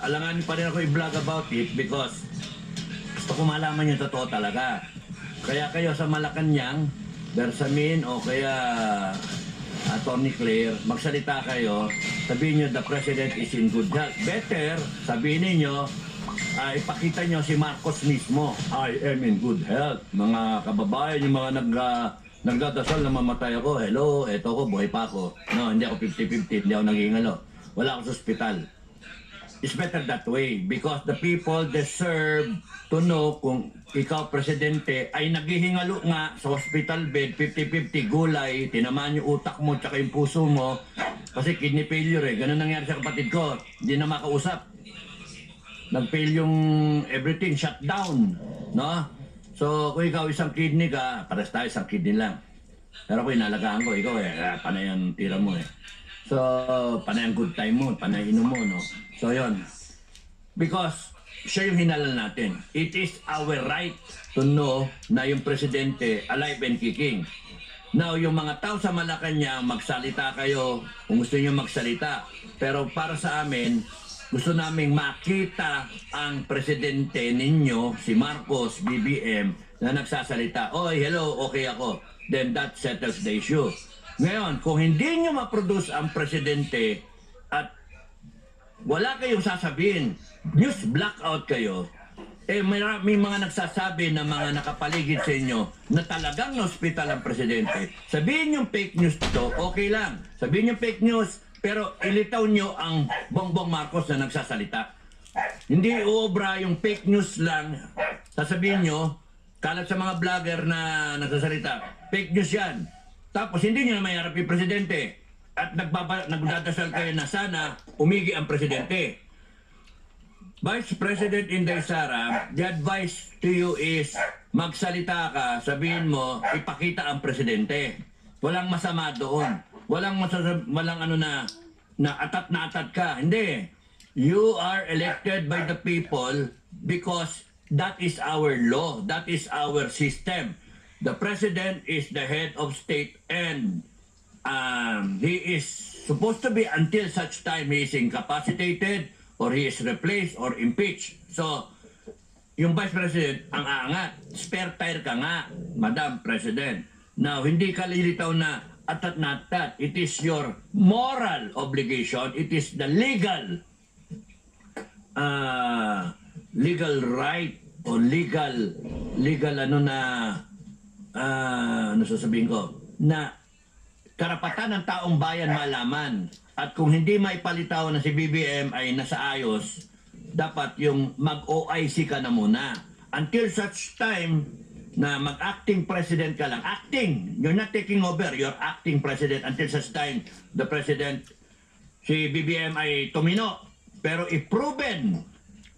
alanganin pa rin ako i-vlog about it because gusto ko malaman yung totoo talaga. Kaya kayo sa Malacanang, Bersamin o kaya Atty. Claire, magsalita kayo, sabihin nyo the President is in good health. Better, sabihin niyo, ipakita nyo si Marcos mismo, I am in good health. Mga kababayan, yung mga nagdadasal na mamatay ako, hello, eto ko, buhay pa ako. No, hindi ako 50-50, hindi ako nagingalo. Wala ako sa ospital. It's better that way because the people deserve to know kung ikaw, presidente, ay naghihingalo nga sa hospital bed, 50-50, gulay, tinamaan yung utak mo tsaka yung puso mo kasi kidney failure eh. Ganun nangyari sa kapatid ko, hindi na makausap. Nag-fail yung everything, shut down, no? So, kung ikaw isang kidney ka, pares tayo isang kidney lang. Pero kung inalagaan ko, ikaw panay ang tira mo eh. So, panay ang good time mo, panay inom mo, no? So, yon. Because, siya yung hinalal natin. It is our right to know na yung presidente alive and kicking. Now, yung mga tao sa Malacanang, magsalita kayo kung gusto niyo magsalita. Pero para sa amin, gusto naming makita ang presidente ninyo, si Marcos, BBM, na nagsasalita, oy, hello, okay ako. Then that settles the issue. Ngayon, kung hindi nyo ma-produce ang presidente at wala kayong sasabihin, news blackout kayo, may mga nagsasabi na mga nakapaligid sa inyo na talagang na-hospital ang presidente. Sabihin yung fake news to, okay lang. Sabihin yung fake news, pero ilitaw nyo ang Bongbong Marcos na nagsasalita. Hindi uobra yung fake news lang. Sasabihin nyo, kalat sa mga vlogger na nagsasalita, fake news yan. Tapos hindi nyo na mayarap yung presidente. At nagdadasal kayo na sana umigi ang presidente. Vice President Inday Sara, the advice to you is magsalita ka, sabihin mo, ipakita ang presidente. Walang masama doon. Walang ano na atat ka. Hindi. You are elected by the people because that is our law. That is our system. The president is the head of state and he is supposed to be until such time he is incapacitated or he is replaced or impeached. So, yung Vice President, ang aangat, spare tire ka nga, Madam President. Now, hindi ka lilitaw na atat na atat. It is your moral obligation. It is the legal right o legal ano na ano sasabihin ko, na karapatan ng taong bayan malaman. At kung hindi maipalitaw na si BBM ay nasa ayos, dapat yung mag-OIC ka na muna. Until such time na mag-acting president ka lang. Acting! You're not taking over. You're acting president until such time the president, si BBM ay tumino. Pero if proven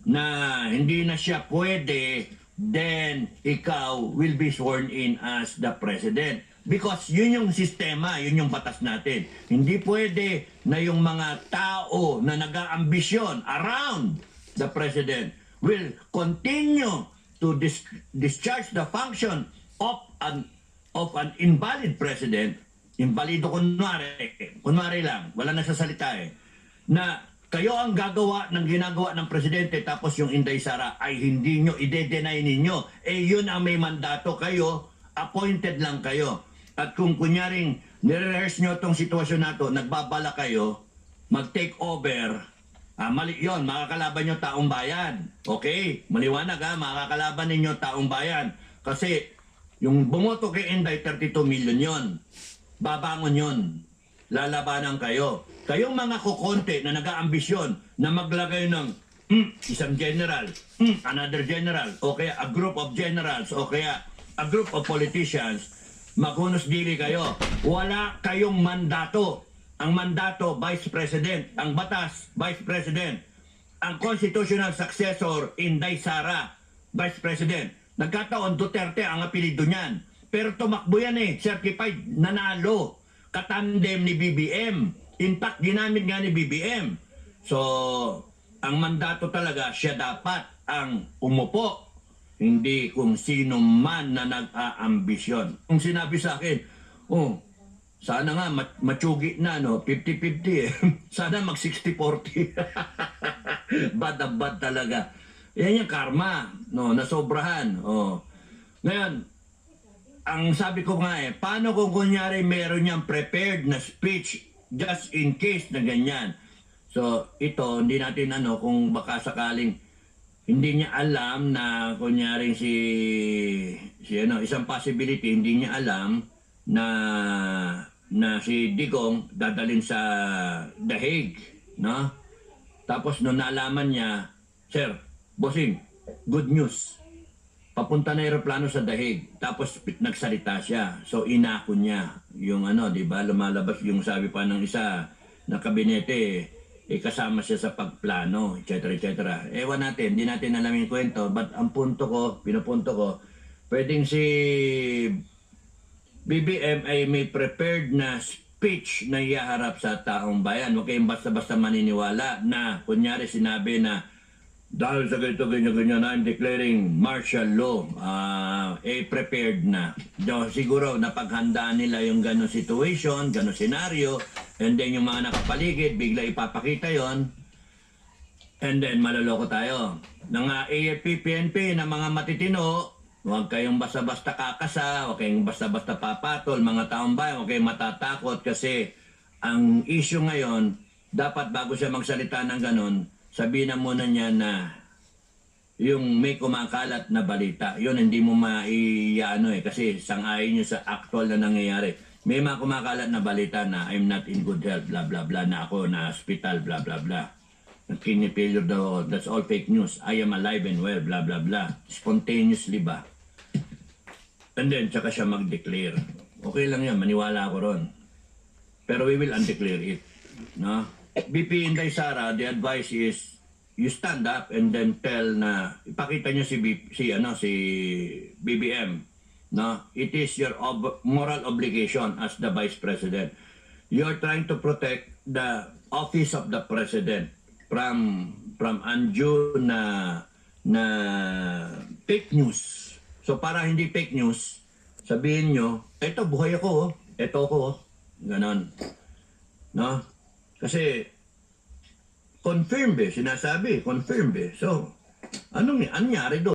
na hindi na siya pwede, then ikaw will be sworn in as the president. Because yun yung sistema, yun yung batas natin. Hindi pwede na yung mga tao na nag-aambisyon around the president will continue to discharge the function of an invalid president. Invalido kunwari lang, wala nagsasalita na kayo ang gagawa ng ginagawa ng presidente tapos yung Inday Sara ay hindi nyo, ide-deny ninyo. Yun ang may mandato kayo, appointed lang kayo. At kung kunyaring nire-rehearse nyo itong sitwasyon na ito, nagbabala kayo, mag-take over, mali yun, makakalaban nyo taong bayan. Okay? Maliwanag makakalaban ninyo taong bayan. Kasi yung bumoto kay Inday, 32 million yon. Babangon yon. Lalabanan kayo. Kayong mga kukonte na nag-aambisyon na maglagay ng isang general, another general, o kaya a group of generals, o kaya a group of politicians, maghunos dili kayo. Wala kayong mandato. Ang mandato, Vice President. Ang batas, Vice President. Ang constitutional successor, Inday Sara, Vice President. Nagkataon, Duterte ang apelido niyan. Pero tumakbo yan certified, nanalo. Katandem ni BBM. In fact, ginamit nga ni BBM. So, ang mandato talaga, siya dapat ang umupo. Hindi kung sino man na nag-aambisyon. Kung sinabi sa akin, sana nga matsugi na, 50-50 Sana mag 60-40. Bad na bad talaga. Yan yung karma, no, nasobrahan. Oh. Ngayon, ang sabi ko nga paano kung kunyari meron niyang prepared na speech just in case na ganyan. So, ito, hindi natin kung baka sakaling hindi niya alam na kunyari isang possibility, hindi niya alam na si Digong dadalhin sa The Hague, no? Tapos nung naalaman niya, Sir, bossing, good news. Papunta na aeroplano sa The Hague. Tapos nagsalita siya. So inako niya yung di ba, lumalabas yung sabi pa ng isa na kabinete, kasama siya sa pagplano, etc. etc. Ewan natin, hindi natin alam yung kwento. But ang pinupunto ko, pwedeng si BBM ay may prepared na speech na ihaharap sa taong bayan. Huwag kayong basta-basta maniniwala na kunyari sinabi na dahil sa ganito, ganyan, I'm declaring martial law. Prepared na. Siguro napaghandaan nila yung gano'ng situation, gano'ng scenario, and then yung mga nakapaligid, bigla ipapakita yon, and then maloloko tayo. Ng AFP, PNP na mga matitino, huwag kayong basta-basta kakasa, huwag kayong basta-basta papatol, mga taong bayan, huwag kayong matatakot kasi ang issue ngayon, dapat bago siya magsalita ng ganon, sabihin na muna niya na yung may kumakalat na balita. Yun, hindi mo kasi sang-ayon nyo sa actual na nangyayari. May mga kumakalat na balita na I'm not in good health, blah blah blah, na ako na hospital, blah blah blah. Kidney failure daw, that's all fake news. I am alive and well, blah blah blah. Spontaneously ba? And then, tsaka siya mag-declare. Okay lang yan, maniwala ako ron. Pero we will undeclare it. No? BP Inday Sara, the advice is you stand up and then tell na ipakita niyo si BBM, no? It is your moral obligation as the Vice President. You are trying to protect the office of the President from undue na fake news. So para hindi fake news, sabihin nyo, eto buhay ako, eto ako, ganon. No? Kasi confirm sinasabi, confirm So, anong nangyari doon?